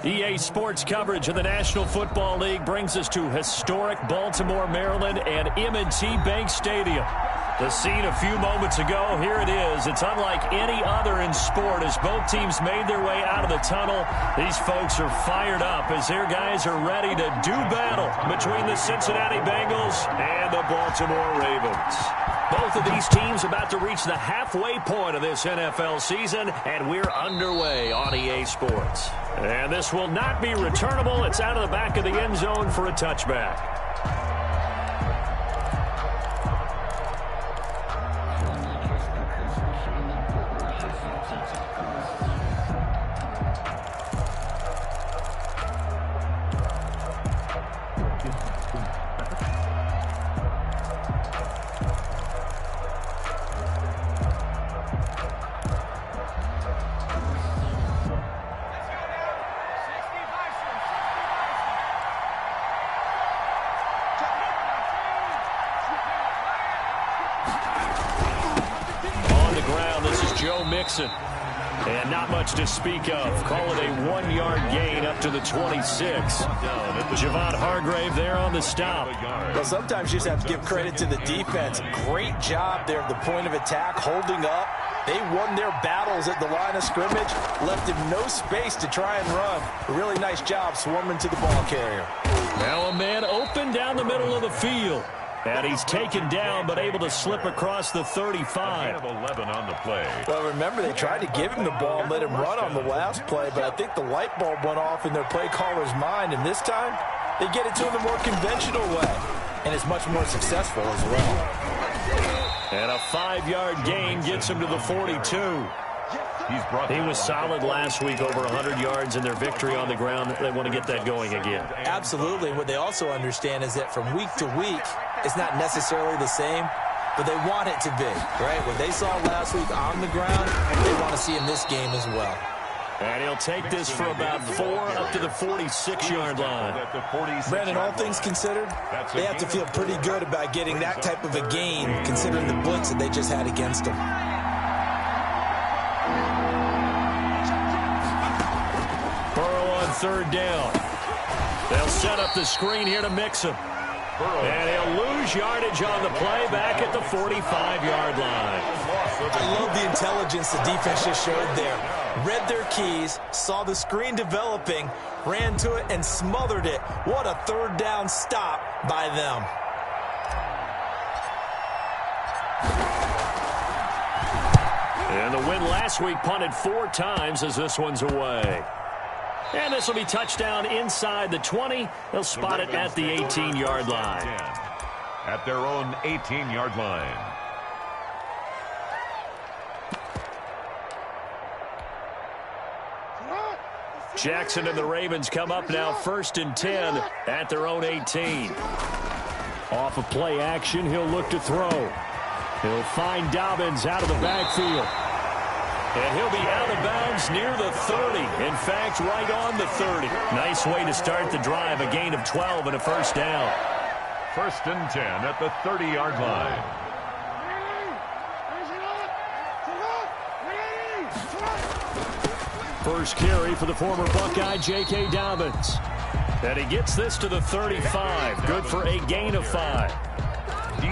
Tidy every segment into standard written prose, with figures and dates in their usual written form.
EA Sports coverage of the National Football League brings us to historic Baltimore, Maryland, and M&T Bank Stadium. The scene a few moments ago, here it is. It's unlike any other in sport as both teams made their way out of the tunnel. These folks are fired up as their guys are ready to do battle between the Cincinnati Bengals and the Baltimore Ravens. Both of these teams about to reach the halfway point of this NFL season, and we're underway on EA Sports. And this will not be returnable. It's out of the back of the end zone for a touchback. And not much to speak of. Call it a 1-yard gain up to the 26. Javon Hargrave there on the stop. Well, sometimes you just have to give credit to the defense. Great job there at the point of attack, holding up. They won their battles at the line of scrimmage, left him no space to try and run. A really nice job swarming to the ball carrier. Now a man open down the middle of the field. And he's taken down, but able to slip across the 35. 11 on the play. Well, remember, they tried to give him the ball and let him run on the last play, but I think the light bulb went off in their play caller's mind, and this time, they get it to him the more conventional way, and it's much more successful as well. And a 5-yard gain gets him to the 42. He was solid last week, over 100 yards in their victory on the ground. They want to get that going again. Absolutely. What they also understand is that from week to week, it's not necessarily the same, but they want it to be, right? What they saw last week on the ground, they want to see in this game as well. And he'll take this for about 4 up to the 46-yard line. Brandon, all things considered, they have to feel pretty good about getting that type of a gain, considering the blitz that they just had against them. Third down. They'll set up the screen here to mix him. And he'll lose yardage on the play back at the 45-yard line. I love the intelligence the defense just showed there. Read their keys, saw the screen developing, ran to it, and smothered it. What a third down stop by them. And the win last week punted 4 times as this one's away. And this will be touchdown inside the 20. They'll spot it at the 18-yard line. At their own 18-yard line. Jackson and the Ravens come up now 1st and 10 at their own 18. Off of play action, he'll look to throw. He'll find Dobbins out of the backfield. And he'll be out of bounds near the 30. In fact, right on the 30. Nice way to start the drive. A gain of 12 and a first down. 1st and 10 at the 30-yard line. First carry for the former Buckeye, J.K. Dobbins. And he gets this to the 35. Good for a gain of 5.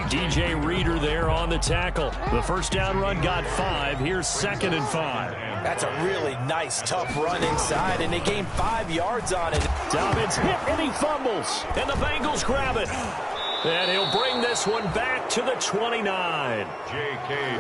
DJ Reader there on the tackle. The first down run got 5. Here's 2nd and 5. That's a really nice, tough run inside, and they gained 5 yards on it. Dobbins hit, and he fumbles. And the Bengals grab it. And he'll bring this one back to the 29.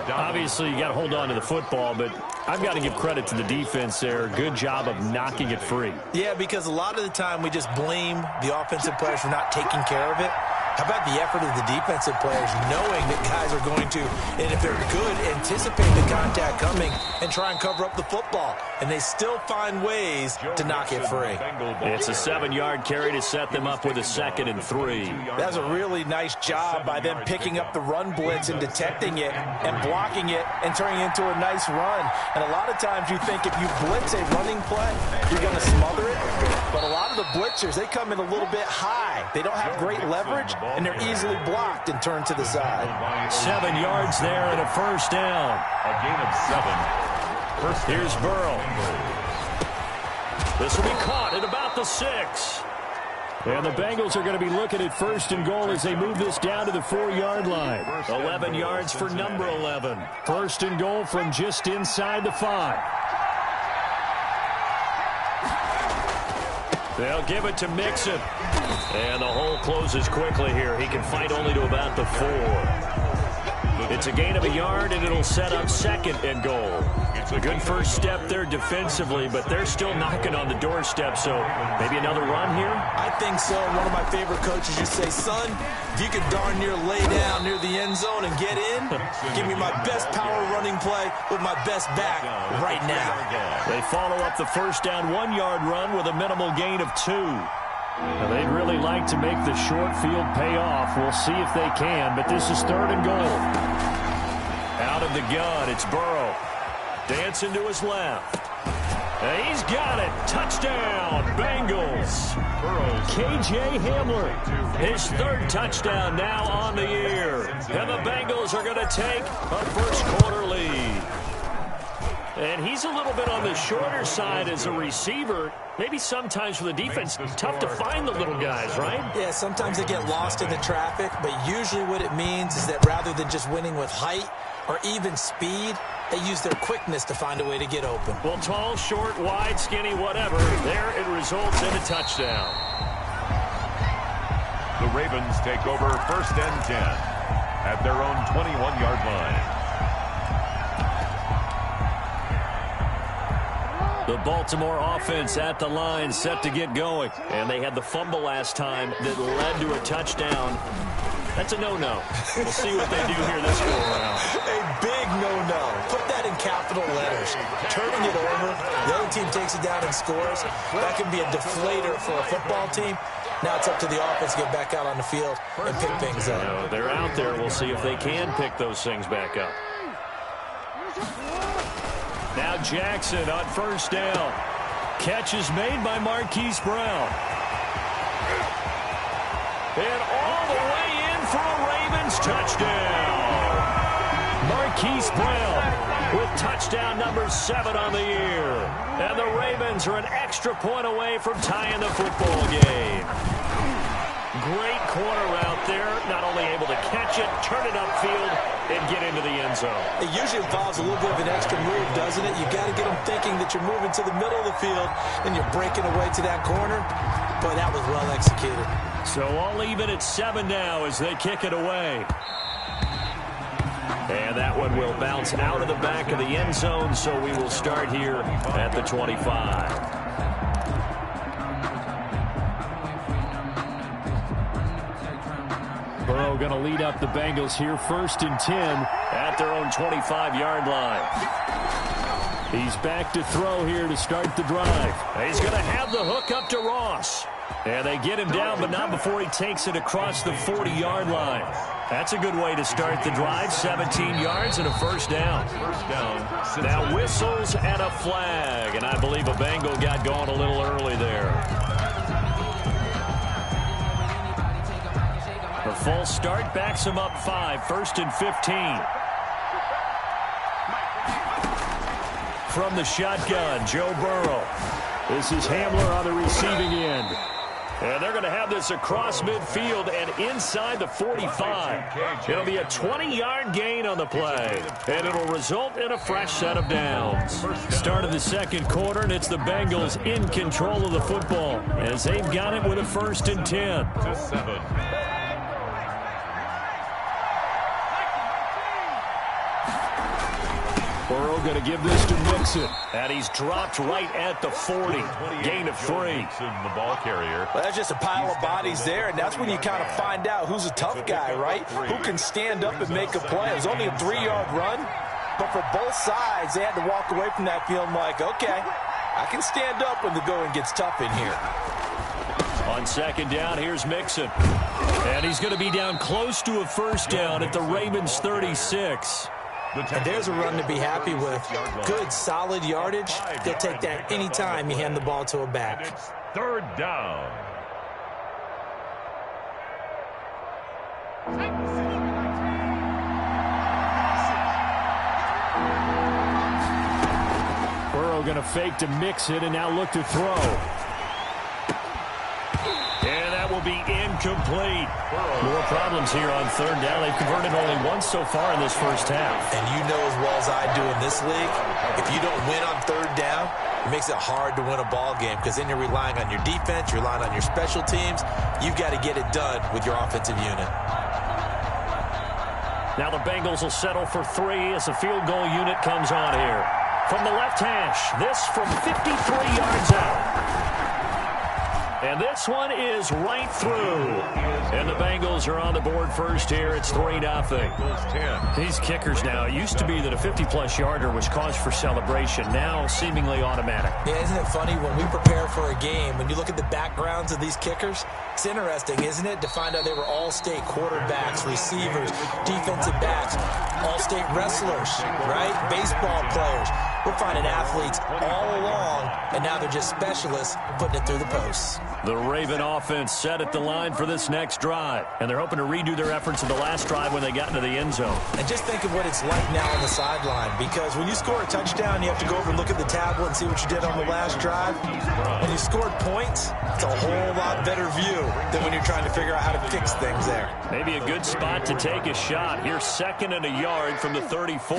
Obviously, you got to hold on to the football, but I've got to give credit to the defense there. Good job of knocking it free. Yeah, because a lot of the time we just blame the offensive players for not taking care of it. How about the effort of the defensive players knowing that guys are going to, and if they're good, anticipate the contact coming and try and cover up the football. And they still find ways to knock it free. It's a 7-yard carry to set them up with a 2nd and 3. That's a really nice job by them picking up the run blitz and detecting it and blocking it and turning it into a nice run. And a lot of times you think if you blitz a running play, you're going to smother it. But a lot of the blitzers, they come in a little bit high. They don't have great leverage, and they're easily blocked and turned to the side. 7 yards there and a first down. A gain of 7. Here's Burrow. This will be caught at about the 6. And the Bengals are going to be looking at 1st and goal as they move this down to the 4-yard line. 11 yards for number 11. 1st and goal from just inside the 5. They'll give it to Mixon. And the hole closes quickly here. He can fight only to about the 4. It's a gain of a yard, and it'll set up 2nd and goal. It's a good first step there defensively, but they're still knocking on the doorstep, so maybe another run here? I think so. One of my favorite coaches used to say, son, if you could darn near lay down near the end zone and get in, give me my best power running play with my best back right now. They follow up the first down 1-yard run with a minimal gain of 2. Now, they'd really like to make the short field pay off. We'll see if they can, but this is 3rd and goal. Out of the gun, it's Burrow. Dancing to his left. And he's got it. Touchdown, Bengals. K.J. Hamler, his 3rd touchdown now on the year. And the Bengals are going to take a first-quarter lead. And he's a little bit on the shorter side as a receiver. Maybe sometimes for the defense, tough to find the little guys, right? Yeah, sometimes they get lost in the traffic, but usually what it means is that rather than just winning with height or even speed, they use their quickness to find a way to get open. Well, tall, short, wide, skinny, whatever, there it results in a touchdown. The Ravens take over 1st and 10 at their own 21-yard line. The Baltimore offense at the line, set to get going. And they had the fumble last time that led to a touchdown. That's a no-no. We'll see what they do here this go around. A big no-no. Put that in capital letters. Turning it over, the other team takes it down and scores. That can be a deflator for a football team. Now it's up to the offense to get back out on the field and pick things up. They're out there. We'll see if they can pick those things back up. Now Jackson on 1st down. Catch is made by Marquise Brown. And all the way in for a Ravens touchdown. Marquise Brown with touchdown number 7 on the year. And the Ravens are an extra point away from tying the football game. Great corner out there, not only able to catch it, turn it upfield, and get into the end zone. It usually involves a little bit of an extra move, doesn't it? You got to get them thinking that you're moving to the middle of the field, and you're breaking away to that corner. Boy, that was well executed. So all even at 7 now as they kick it away. And that one will bounce out of the back of the end zone, so we will start here at the 25. Burrow going to lead up the Bengals here, 1st and 10 at their own 25-yard line. He's back to throw here to start the drive. He's going to have the hook up to Ross. And they get him down, but not before he takes it across the 40-yard line. That's a good way to start the drive, 17 yards and a first down. Now whistles and a flag, and I believe a Bengal got going a little early there. The false start backs him up 5, 1st and 15. From the shotgun, Joe Burrow. This is Hamler on the receiving end. And they're going to have this across midfield and inside the 45. It'll be a 20-yard gain on the play, and it'll result in a fresh set of downs. Start of the 2nd quarter, and it's the Bengals in control of the football as they've got it with a 1st and 10. Burrow going to give this to Mixon, and he's dropped right at the 40. Gain of 3. The ball carrier. Well, that's just a pile of bodies there, and that's when you kind of find out who's a tough guy, right? Who can stand up and make a play. It was only a 3-yard run, but for both sides, they had to walk away from that feeling like, okay, I can stand up when the going gets tough in here. On 2nd down, here's Mixon. And he's going to be down close to a first down at the Ravens 36. And there's a run to be happy with. Good, solid yardage. They'll take that anytime you hand the ball to a back. It's 3rd down. going to fake to mix it and now look to throw. And that will be incomplete. More problems here on third down. They've converted only once so far in this first half. And you know as well as I do in this league, if you don't win on third down, it makes it hard to win a ball game because then you're relying on your defense, you're relying on your special teams. You've got to get it done with your offensive unit. Now the Bengals will settle for 3 as the field goal unit comes on here. From the left hash, this from 53 yards out. And this one is right through. And the Bengals are on the board first here. It's 3-0. These kickers now, it used to be that a 50-plus yarder was cause for celebration. Now seemingly automatic. Yeah, isn't it funny when we prepare for a game, when you look at the backgrounds of these kickers, it's interesting, isn't it, to find out they were all-state quarterbacks, receivers, defensive backs, all-state wrestlers, right? Baseball players. We're finding athletes all along, and now they're just specialists putting it through the posts. The Raven offense set at the line for this next drive, and they're hoping to redo their efforts in the last drive when they got into the end zone. And just think of what it's like now on the sideline, because when you score a touchdown, you have to go over and look at the tablet and see what you did on the last drive. When you scored points, it's a whole lot better view than when you're trying to figure out how to fix things there. Maybe a good spot to take a shot. Here's 2nd and a yard from the 34.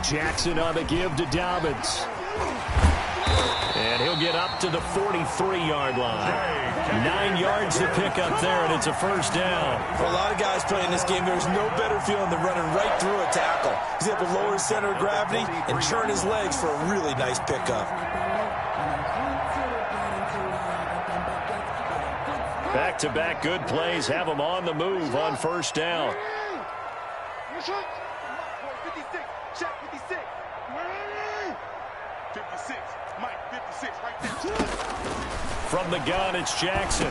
Jackson on the give to Dobbins. And he'll get up to the 43-yard line. 9 yards to pick up there, and it's a first down. For a lot of guys playing this game, there's no better feeling than running right through a tackle. He's able to lower his center of gravity and churn his legs for a really nice pickup. Back-to-back good plays have them on the move on first down. From the gun, it's Jackson.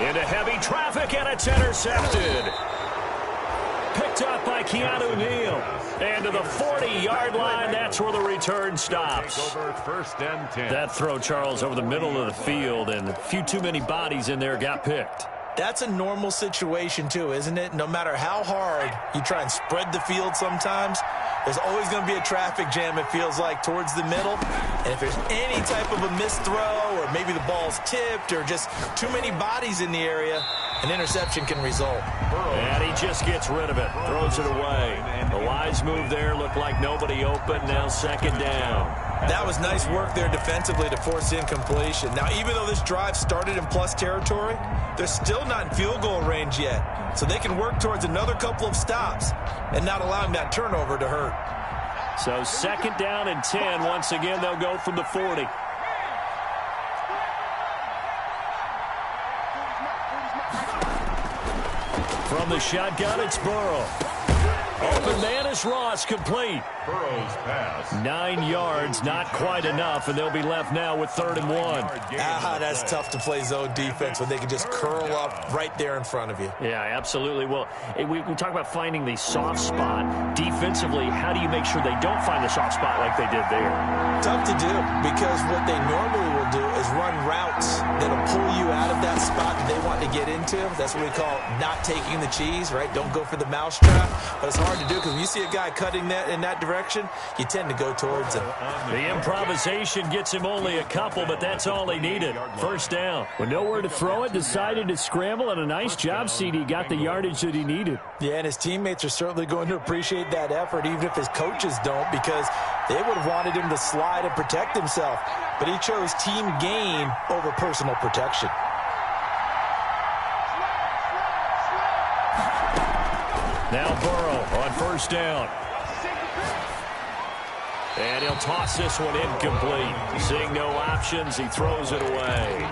Into heavy traffic, and it's intercepted. Picked up by Keanu Neal. And to the 40-yard line, that's where the return stops. First and 10. That throw, Charles, over the middle of the field, and a few too many bodies in there got picked. That's a normal situation, too, isn't it? No matter how hard you try and spread the field sometimes, there's always going to be a traffic jam, it feels like, towards the middle. And if there's any type of a missed throw or maybe the ball's tipped or just too many bodies in the area, an interception can result. And he just gets rid of it, throws it away. The wise move there, looked like nobody open, now 2nd down. That was nice work there defensively to force incompletion. Now, even though this drive started in plus territory, they're still not in field goal range yet. So they can work towards another couple of stops and not allowing that turnover to hurt. So 2nd down and 10. Once again, they'll go from the 40. From the shotgun, it's Burrow. Open man is Ross, complete. Burrow's pass. 9 yards, not quite enough, and they'll be left now with 3rd and 1. That's tough to play zone defense when they can just curl up right there in front of you. Yeah, absolutely. Well, we talk about finding the soft spot. Defensively, how do you make sure they don't find the soft spot like they did there? Tough to do, because what they normally will do is run routes that'll pull you out of that spot that they want to get into. That's what we call not taking the cheese, right? Don't go for the mousetrap. But it's hard to do because when you see a guy cutting that in that direction, you tend to go towards him. The improvisation gets him only a couple, but that's all he needed. First down. With nowhere to throw it, decided to scramble, and a nice job, CD. Got the yardage that he needed. Yeah, and his teammates are certainly going to appreciate that effort, even if his coaches don't, because they would have wanted him to slide and protect himself. But he chose team gain over personal protection. Now Burrow on first down. And he'll toss this one incomplete. Seeing no options, he throws it away.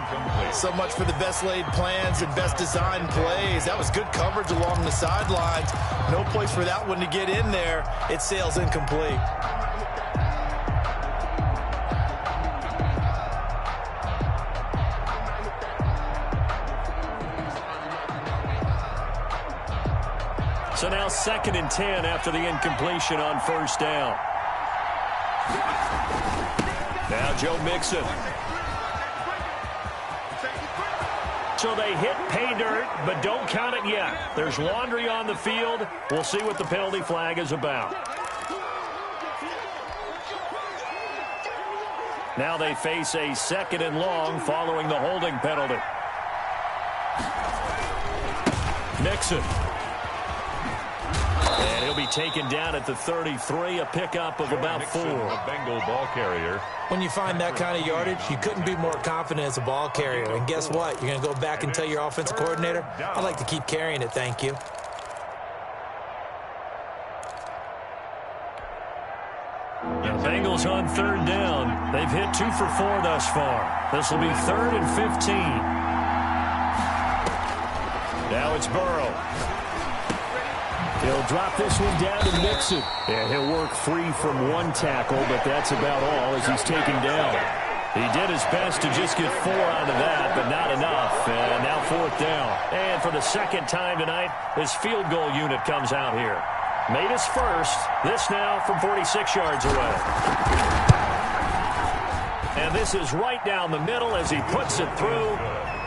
So much for the best laid plans and best designed plays. That was good coverage along the sidelines. No place for that one to get in there. It sails incomplete. So now 2nd and 10 after the incompletion on first down. Now Joe Mixon. So they hit pay dirt, but don't count it yet. There's laundry on the field. We'll see what the penalty flag is about. Now they face a 2nd and long following the holding penalty. Mixon. And he'll be taken down at the 33, a pickup of about 4. A Bengal ball carrier. When you find that kind of yardage, you couldn't be more confident as a ball carrier. And guess what? You're going to go back and tell your offensive coordinator, I'd like to keep carrying it, thank you. The Bengals on 3rd down. They've hit 2 for 4 thus far. This will be 3rd and 15. Now it's Burrow. He'll drop this one down to Mixon. And he'll work free from 1 tackle, but that's about all as he's taken down. He did his best to just get 4 out of that, but not enough. And now 4th down. And for the 2nd time tonight, his field goal unit comes out here. Made his first. This now from 46 yards away. And this is right down the middle as he puts it through.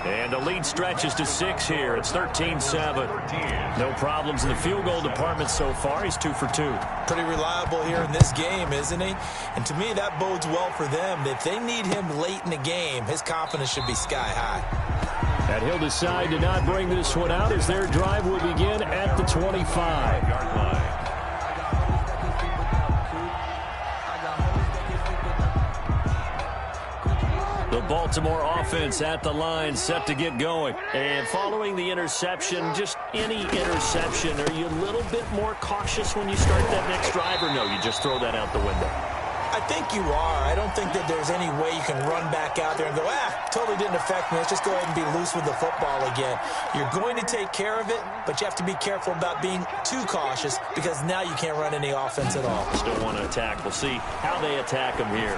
And the lead stretches to 6 here. It's 13-7. No problems in the field goal department so far. He's 2 for 2. Pretty reliable here in this game, isn't he? And to me, that bodes well for them. If they need him late in the game, his confidence should be sky high. And he'll decide to not bring this one out as their drive will begin at the 25-yard line. The Baltimore offense at the line set to get going. And following the interception, just any interception, are you a little bit more cautious when you start that next drive, or no, you just throw that out the window? I think you are. I don't think that there's any way you can run back out there and go, totally didn't affect me. Let's just go ahead and be loose with the football again. You're going to take care of it, but you have to be careful about being too cautious because now you can't run any offense at all. Still want to attack. We'll see how they attack him here.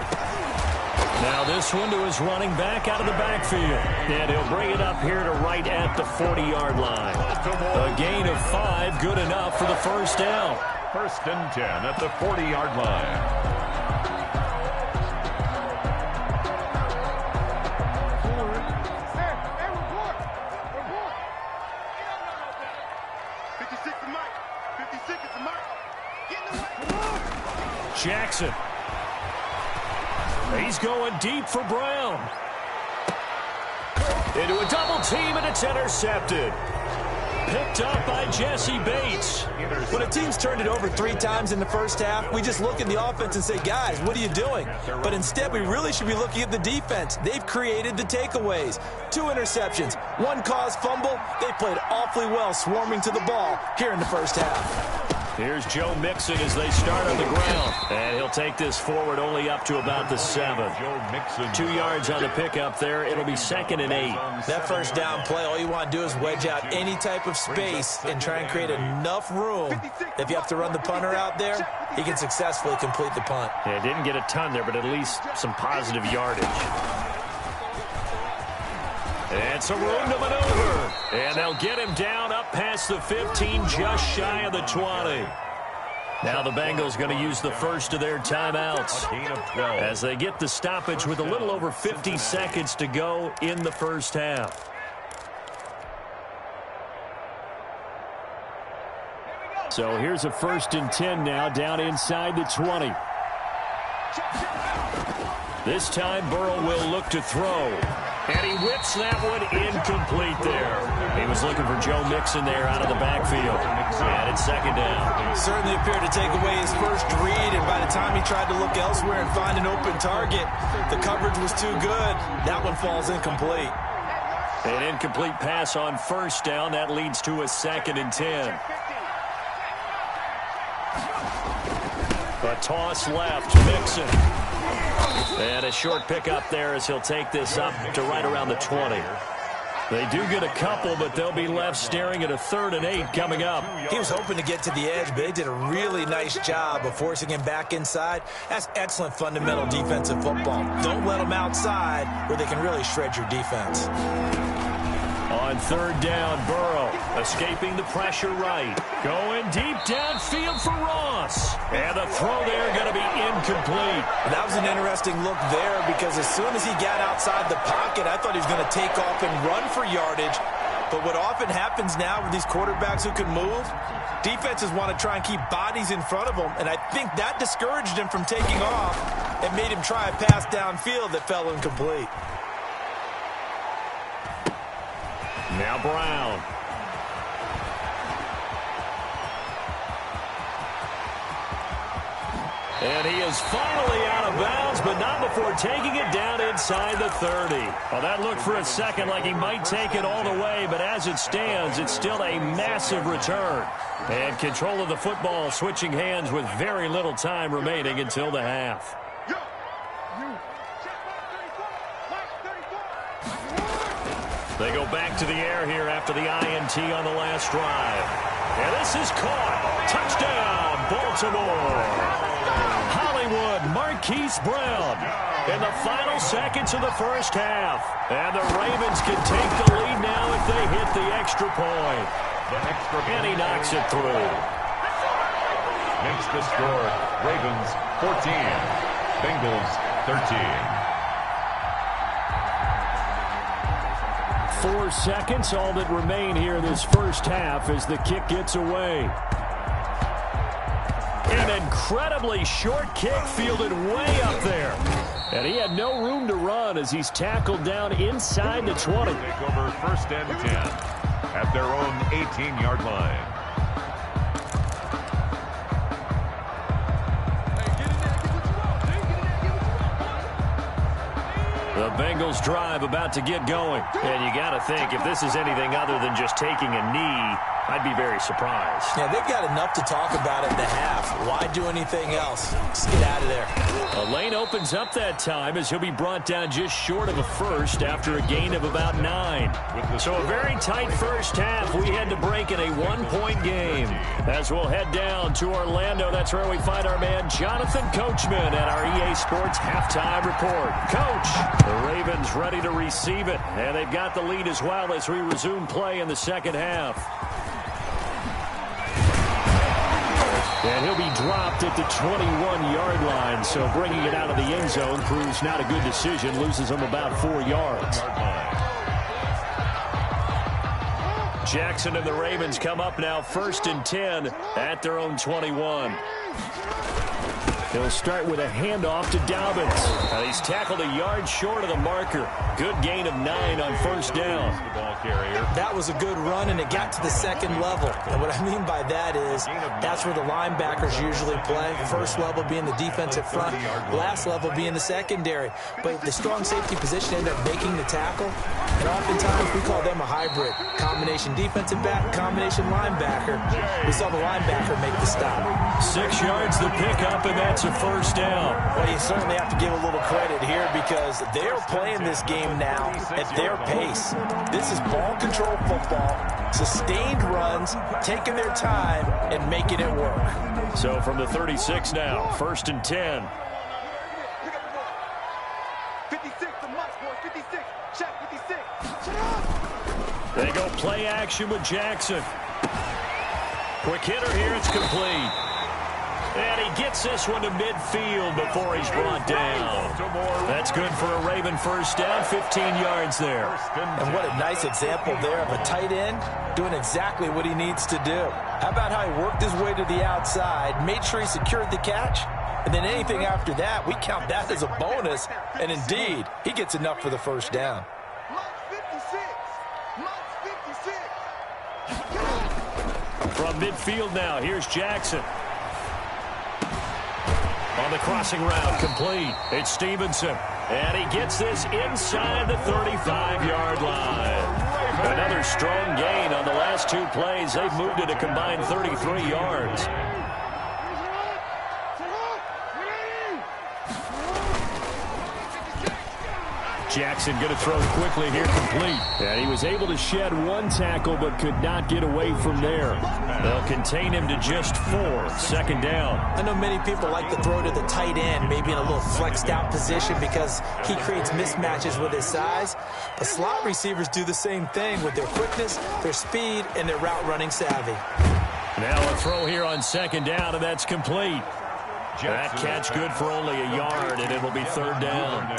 Now this one to his running back out of the backfield. And he'll bring it up here to right at the 40-yard line. A gain of 5, good enough for the first down. 1st and 10 at the 40-yard line. Jackson. He's going deep for Brown. Into a double team, and it's intercepted. Picked up by Jesse Bates. When a team's turned it over 3 times in the first half, we just look at the offense and say, guys, what are you doing? But instead, we really should be looking at the defense. They've created the takeaways. 2 interceptions, 1 caused fumble. They played awfully well swarming to the ball here in the first half. Here's Joe Mixon as they start on the ground. And he'll take this forward only up to about the 7. 2 yards on the pickup there. It'll be 2nd and 8. That first down play, all you want to do is wedge out any type of space and try and create enough room. If you have to run the punter out there, he can successfully complete the punt. Yeah, didn't get a ton there, but at least some positive yardage. And some room to maneuver. And they'll get him down up past the 15, just shy of the 20. Now the Bengals going to use the first of their timeouts as they get the stoppage with a little over 50 seconds to go in the first half. So here's a 1st and 10 now down inside the 20. This time Burrow will look to throw. And he whips that one incomplete there. He was looking for Joe Mixon there out of the backfield. And it's 2nd down. Certainly appeared to take away his first read, and by the time he tried to look elsewhere and find an open target, the coverage was too good. That one falls incomplete. An incomplete pass on 1st down. That leads to a 2nd and 10. A toss left. Mixon. And a short pickup there as he'll take this up to right around the 20. They do get a couple, but they'll be left staring at a 3rd and 8 coming up. He was hoping to get to the edge, but they did a really nice job of forcing him back inside. That's excellent fundamental defensive football. Don't let them outside where they can really shred your defense. On 3rd down, Burrow escaping the pressure right. Going deep downfield for Ross. And the throw there going to be incomplete. That was an interesting look there because as soon as he got outside the pocket, I thought he was going to take off and run for yardage. But what often happens now with these quarterbacks who can move, defenses want to try and keep bodies in front of them, and I think that discouraged him from taking off and made him try a pass downfield that fell incomplete. Now Brown. And he is finally out of bounds, but not before taking it down inside the 30. Well, that looked for a second like he might take it all the way, but as it stands, it's still a massive return. And control of the football switching hands with very little time remaining until the half. They go back to the air here after the INT on the last drive. And this is caught. Touchdown, Baltimore. Hollywood Marquise Brown in the final seconds of the first half. And the Ravens can take the lead now if they hit the extra point. And he knocks it through. Makes the score Ravens 14, Bengals 13. 4 seconds, all that remain here this first half as the kick gets away. An incredibly short kick fielded way up there. And he had no room to run as he's tackled down inside the 20. Take over first and 10 at their own 18-yard line. The Bengals drive about to get going. And you got to think, if this is anything other than just taking a knee, I'd be very surprised. Yeah, they've got enough to talk about in the half. Why do anything else? Just get out of there. A lane opens up that time as he'll be brought down just short of a first after a gain of about 9. So a very tight first half. We had to break in a one-point game. As we'll head down to Orlando, that's where we find our man Jonathan Coachman at our EA Sports Halftime Report. Coach, the Ravens ready to receive it, and they've got the lead as well as we resume play in the second half. And he'll be dropped at the 21-yard line, so bringing it out of the end zone proves not a good decision, loses him about 4 yards. Jackson and the Ravens come up now first and 10 at their own 21. He'll start with a handoff to Dobbins. He's tackled a yard short of the marker. Good gain of 9 on first down. The ball carrier. That was a good run, and it got to the second level. And what I mean by that is that's where the linebackers usually play. First level being the defensive front, last level being the secondary. But the strong safety position ended up making the tackle. And oftentimes we call them a hybrid. Combination defensive back, combination linebacker. We saw the linebacker make the stop. 6 yards the pickup, and that's a first down. Well, you certainly have to give a little credit here because they're playing this game now at their pace. This is ball control football, sustained runs, taking their time and making it work. So from the 36 now, first and 10. 56 to Mike, boy, 56. Check 56. They go play action with Jackson. Quick hitter here, it's complete. And he gets this one to midfield before he's brought down. That's good for a Raven first down, 15 yards there. And what a nice example there of a tight end doing exactly what he needs to do. How about how he worked his way to the outside, made sure he secured the catch, and then anything after that, we count that as a bonus. And indeed, he gets enough for the first down. From midfield now, here's Jackson. On the crossing route, complete. It's Stevenson. And he gets this inside the 35-yard line. Another strong gain on the last 2 plays. They've moved it a combined 33 yards. Jackson going to throw quickly here, complete. And he was able to shed 1 tackle but could not get away from there. They'll contain him to just 4. Second down. I know many people like to throw to the tight end, maybe in a little flexed out position because he creates mismatches with his size. But slot receivers do the same thing with their quickness, their speed, and their route running savvy. Now a throw here on second down, and that's complete. That catch good for only a yard, and it'll be third down.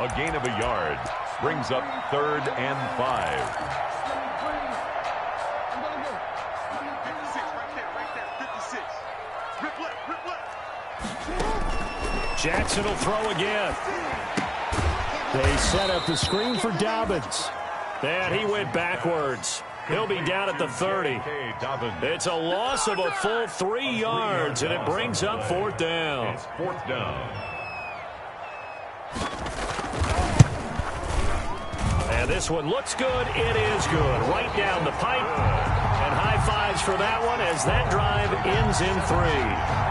A gain of a yard brings up 3rd and 5. Jackson will throw again. They set up the screen for Dobbins. And he went backwards. He'll be down at the 30. It's a loss of a full 3 yards, and it brings up 4th down. It's 4th down. And this one looks good. It is good. Right down the pipe. And high fives for that one as that drive ends in 3.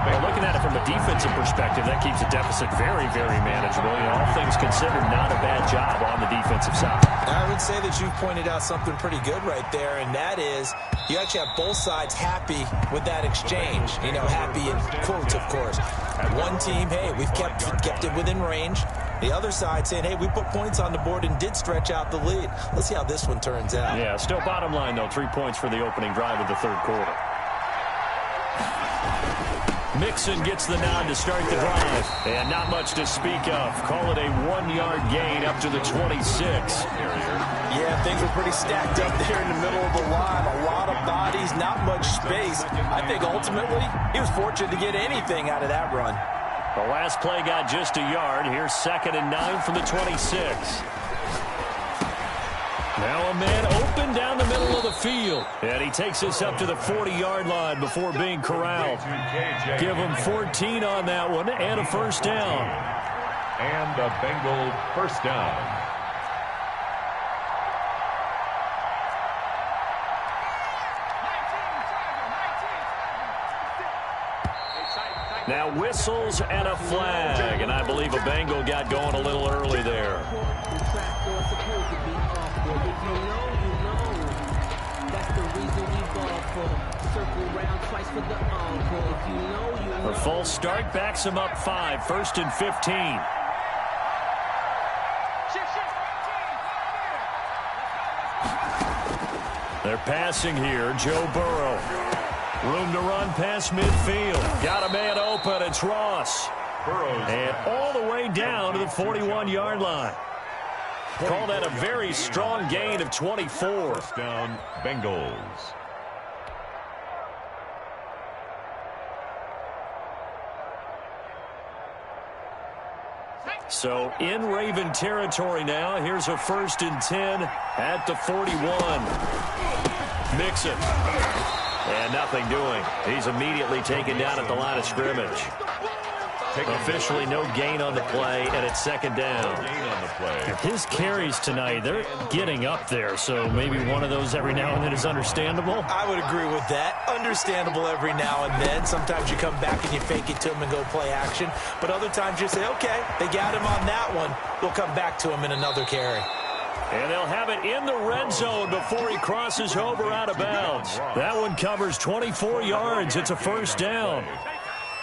Well, looking at it from a defensive perspective, that keeps the deficit very, very manageable. You know, all things considered, not a bad job on the defensive side. I would say that you've pointed out something pretty good right there, and that is you actually have both sides happy with that exchange. You know, happy in quotes, of course. One team, hey, we've kept it within range. The other side saying, hey, we put points on the board and did stretch out the lead. Let's see how this one turns out. Yeah, still bottom line, though, 3 points for the opening drive of the 3rd quarter. Mixon gets the nod to start the drive. And not much to speak of. Call it a 1-yard gain up to the 26. Yeah, things were pretty stacked up there in the middle of the line. A lot of bodies, not much space. I think ultimately he was fortunate to get anything out of that run. The last play got just a yard. Here's 2nd and 9 from the 26. Now a man open down the middle of the field. And he takes us up to the 40-yard line before being corralled. Give him 14 on that one and a 1st down. And a Bengal 1st down. Now whistles and a flag. And I believe a Bengal got going a little early there. A false start backs him up 5. 1st and 15. They're passing here. Joe Burrow. Room to run past midfield. Got a man open. It's Ross. And all the way down to the 41-yard line. Call that a very strong gain of 24. 1st down, Bengals. So in Raven territory now. Here's a 1st and 10 at the 41. Mixon. And nothing doing. He's immediately taken down at the line of scrimmage. Officially no gain on the play, and it's 2nd down. His carries tonight, they're getting up there, so maybe one of those every now and then is understandable. I would agree with that. Understandable every now and then. Sometimes you come back and you fake it to him and go play action. But other times you say, okay, they got him on that one. We'll come back to him in another carry. And they'll have it in the red zone before he crosses over out of bounds. That one covers 24 yards. It's a 1st down.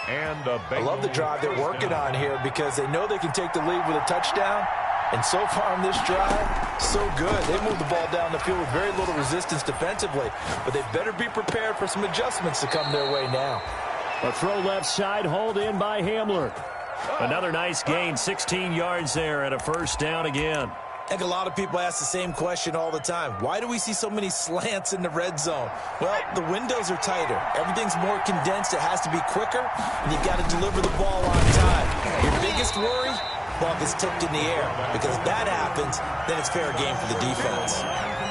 And I love the drive they're working on here because they know they can take the lead with a touchdown. And so far on this drive, so good. They moved the ball down the field with very little resistance defensively. But they better be prepared for some adjustments to come their way now. A throw left side, hauled in by Hamler. Another nice gain, 16 yards there and a 1st down again. I think a lot of people ask the same question all the time. Why do we see so many slants in the red zone? Well, the windows are tighter. Everything's more condensed. It has to be quicker, and you've got to deliver the ball on time. Your biggest worry? Well, if it's tipped in the air. Because if that happens, then it's fair game for the defense.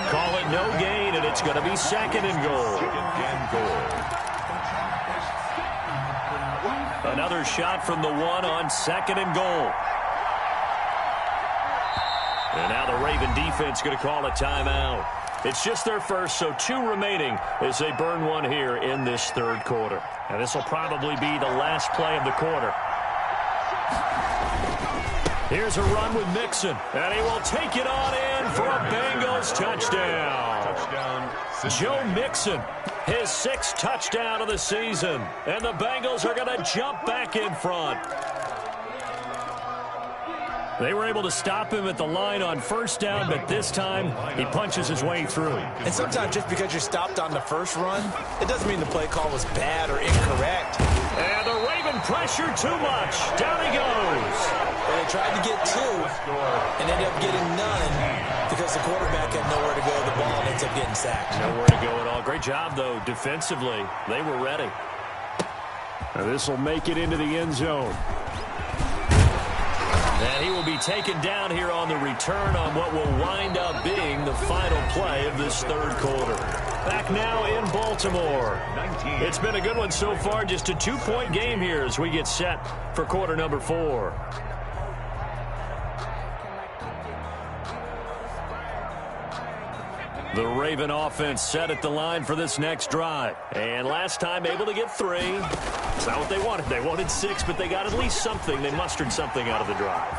Call it no gain, and it's going to be 2nd and goal. Another shot from the 1 on 2nd and goal. And now the Raven defense going to call a timeout. It's just their first, so 2 remaining as they burn one here in this 3rd quarter. And this will probably be the last play of the quarter. Here's a run with Mixon, and he will take it on in for a Bengals touchdown. Joe Mixon, his 6th touchdown of the season, and the Bengals are going to jump back in front. They were able to stop him at the line on 1st down, but this time he punches his way through. And sometimes just because you're stopped on the first run, it doesn't mean the play call was bad or incorrect. And the Raven pressure too much. Down he goes. Well, they tried to get 2 and ended up getting none because the quarterback had nowhere to go. The ball ends up getting sacked. Nowhere to go at all. Great job, though, defensively. They were ready. Now this will make it into the end zone. And he will be taken down here on the return on what will wind up being the final play of this third quarter. Back now in Baltimore. It's been a good one so far. Just a 2-point game here as we get set for quarter number 4. The Raven offense set at the line for this next drive. And last time able to get 3. It's not what they wanted. They wanted 6, but they got at least something. They mustered something out of the drive.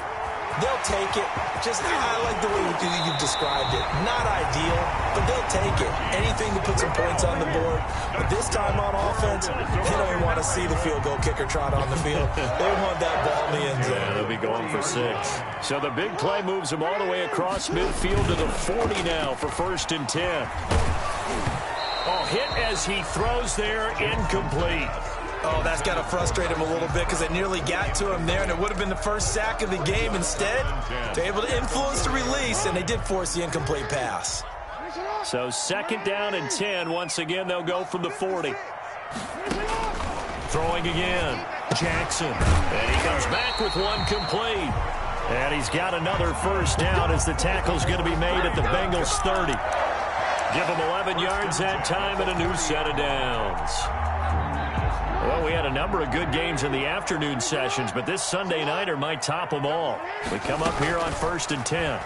They'll take it. I like the way you've described it. Not ideal, but they'll take it. Anything to put some points on the board. But this time on offense, they don't even want to see the field goal kicker trot on the field. They want that ball in the end zone. Yeah, they'll be going for 6. So the big play moves them all the way across midfield to the 40 now for 1st and 10. Oh, hit as he throws there, incomplete. Oh, that's got to frustrate him a little bit because they nearly got to him there, and it would have been the first sack of the game. Instead, they're able to influence the release, and they did force the incomplete pass. So 2nd down and 10. Once again, they'll go from the 40. Throwing again. Jackson. And he comes back with one complete. And he's got another 1st down as the tackle's going to be made at the Bengals 30. Give them 11 yards that time and a new set of downs. Well, we had a number of good games in the afternoon sessions, but this Sunday nighter might top them all. We come up here on 1st and 10.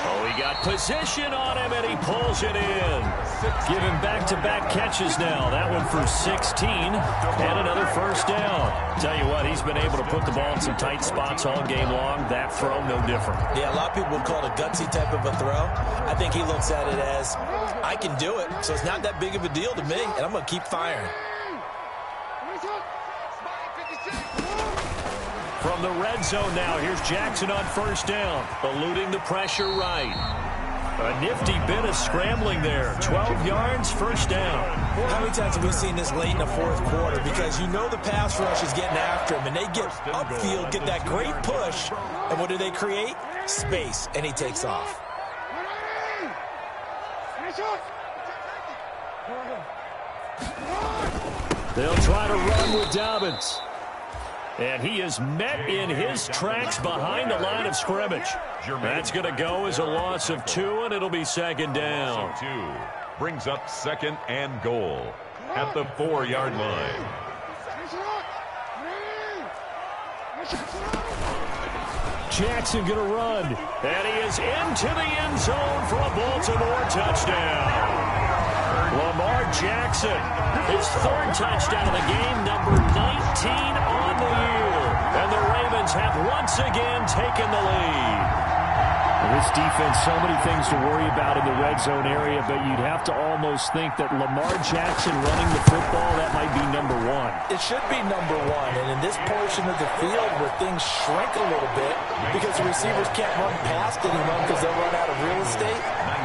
Oh, he got position on him, and he pulls it in. Give him back-to-back catches now. That one for 16, and another 1st down. Tell you what, he's been able to put the ball in some tight spots all game long. That throw, no different. Yeah, a lot of people would call it a gutsy type of a throw. I think he looks at it as, I can do it, so it's not that big of a deal to me, and I'm going to keep firing. From the red zone now, here's Jackson on 1st down, eluding the pressure right. A nifty bit of scrambling there. 12 yards, 1st down. How many times have we seen this late in the 4th quarter? Because you know the pass rush is getting after him, and they get upfield, get that great push, and what do they create? Space, and he takes off. They'll try to run with Dobbins. And he is met in his tracks behind the line of scrimmage. That's going to go as a loss of 2, and it'll be 2nd down. 2 brings up 2nd and goal at the 4-yard line. Jackson going to run. And he is into the end zone for a Baltimore touchdown. Lamar Jackson, his 3rd touchdown of the game, number 19 on the year. And the Ravens have once again taken the lead. This defense, so many things to worry about in the red zone area, but you'd have to almost think that Lamar Jackson running the football, that might be number 1. It should be number 1, and in this portion of the field where things shrink a little bit because the receivers can't run past anyone because they'll run out of real estate,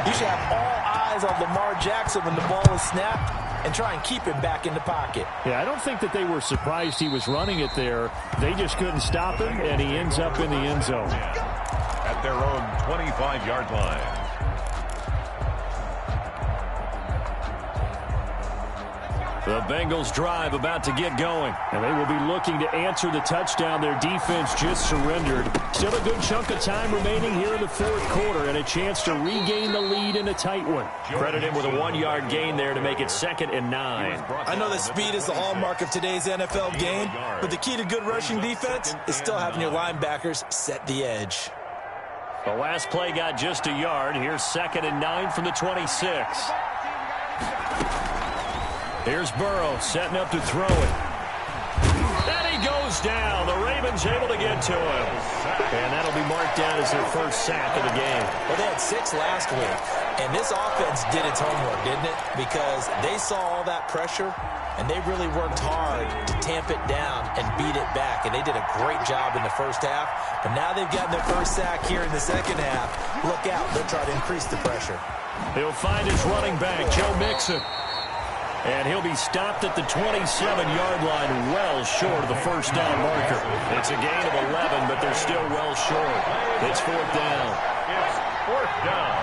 you should have all eyes on Lamar Jackson when the ball is snapped and try and keep him back in the pocket. Yeah, I don't think that they were surprised he was running it there. They just couldn't stop him, and he ends up in the end zone. At their own 25-yard line. The Bengals drive about to get going, and they will be looking to answer the touchdown their defense just surrendered. Still a good chunk of time remaining here in the 4th quarter and a chance to regain the lead in a tight one. Credit him with a 1-yard gain there to make it 2nd and 9. I know that speed is the hallmark of today's NFL game, but the key to good rushing defense is still having your linebackers set the edge. The last play got just a yard. Here's 2nd and 9 from the 26. Here's Burrow setting up to throw it. And he goes down. The Ravens able to get to him. And that'll be marked down as their 1st sack of the game. Well, they had 6 last week, and this offense did its homework, didn't it? Because they saw all that pressure, and they really worked hard to tamp it down and beat it back. And they did a great job in the 1st half. But now they've gotten their 1st sack here in the 2nd half. Look out. They'll try to increase the pressure. He'll find his running back, Joe Mixon. And he'll be stopped at the 27-yard line, well short of the 1st down marker. It's a gain of 11, but they're still well short. It's 4th down. It's 4th down.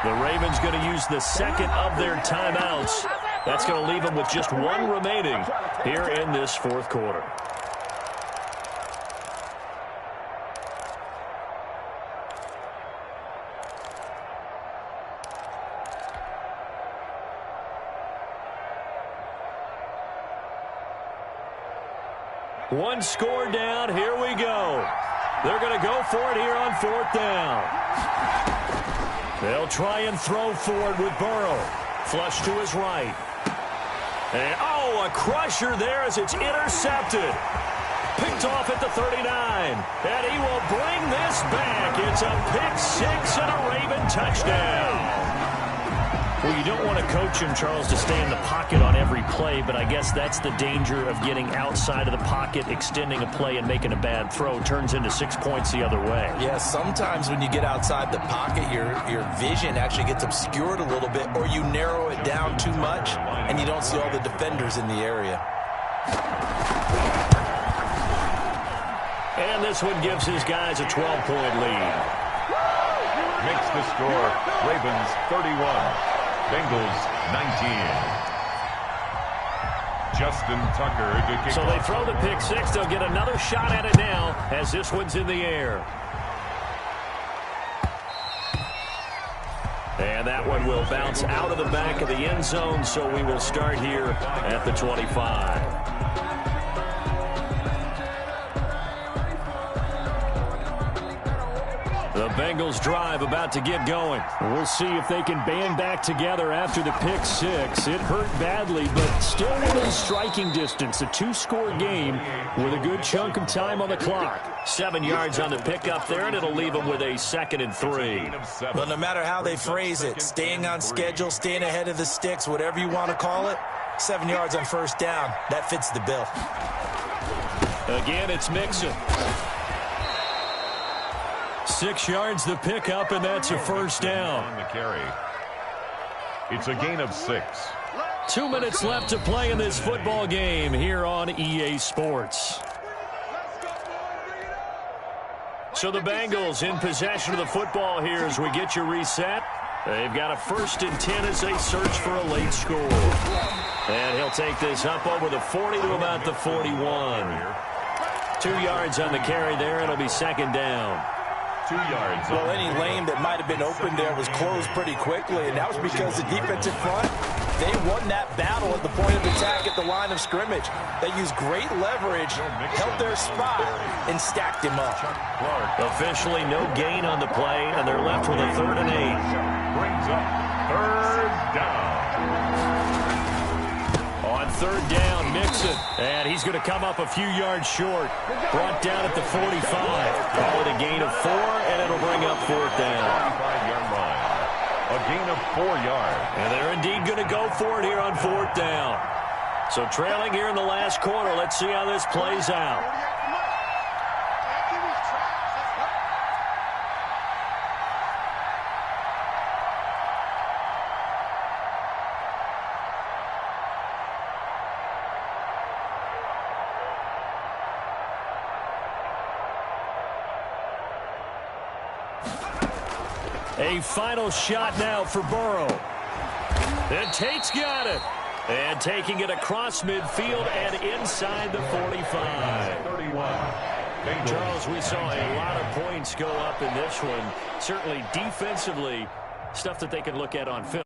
The Ravens going to use the second of their timeouts. That's going to leave them with just one remaining here in this fourth quarter. One score down. Here we go. They're going to go for it here on fourth down. They'll try and throw for it with Burrow. Flush to his right. And, oh, a crusher there as it's intercepted. Picked off at the 39. And he will bring this back. It's a pick six and a Raven touchdown. Well, you don't want to coach him, Charles, to stay in the pocket on every play, but I guess that's the danger of getting outside of the pocket, extending a play, and making a bad throw. Turns into 6 points the other way. Yeah, sometimes when you get outside the pocket, your vision actually gets obscured a little bit, or you narrow it down too much, and you don't see all the defenders in the area. And this one gives his guys a 12-point lead. Makes the score Ravens 31. Bengals 19. Justin Tucker to kick. So they throw the pick six. They'll get another shot at it now as this one's in the air. And that one will bounce out of the back of the end zone, so we will start here at the 25. The Bengals drive about to get going. We'll see if they can band back together after the pick six. It hurt badly, but still within striking distance. A two-score game with a good chunk of time on the clock. 7 yards on the pickup there, and it'll leave them with a 2nd and 3. But no matter how they phrase it, staying on schedule, staying ahead of the sticks, whatever you want to call it, 7 yards on first down, that fits the bill. Again, it's Mixon. 6 yards the pickup, and that's a first down. On the carry. It's a gain of 6. 2 minutes left to play in this football game here on EA Sports. So the Bengals in possession of the football here as we get you reset. They've got a 1st and 10 as they search for a late score. And he'll take this up over the 40 to about the 41. 2 yards on the carry there. It'll be 2nd down. 2 yards. Well, any lane that might have been open there was closed pretty quickly, and that was because the defensive front, they won that battle at the point of attack at the line of scrimmage. They used great leverage, held their spot, and stacked him up. Officially no gain on the play, and they're left with a 3rd and 8. Brings up 3rd down. On 3rd down, Mixon, and he's going to come up a few yards short. Brought down at the 45. Call it a gain of 4, and it'll bring up 4th down. 5-yard line. A gain of 4 yards. And they're indeed going to go for it here on 4th down. So trailing here in the last quarter. Let's see how this plays out. A final shot now for Burrow. And Tate's got it. And taking it across midfield and inside the 45. 31. Charles, we saw a lot of points go up in this one. Certainly defensively, stuff that they can look at on film.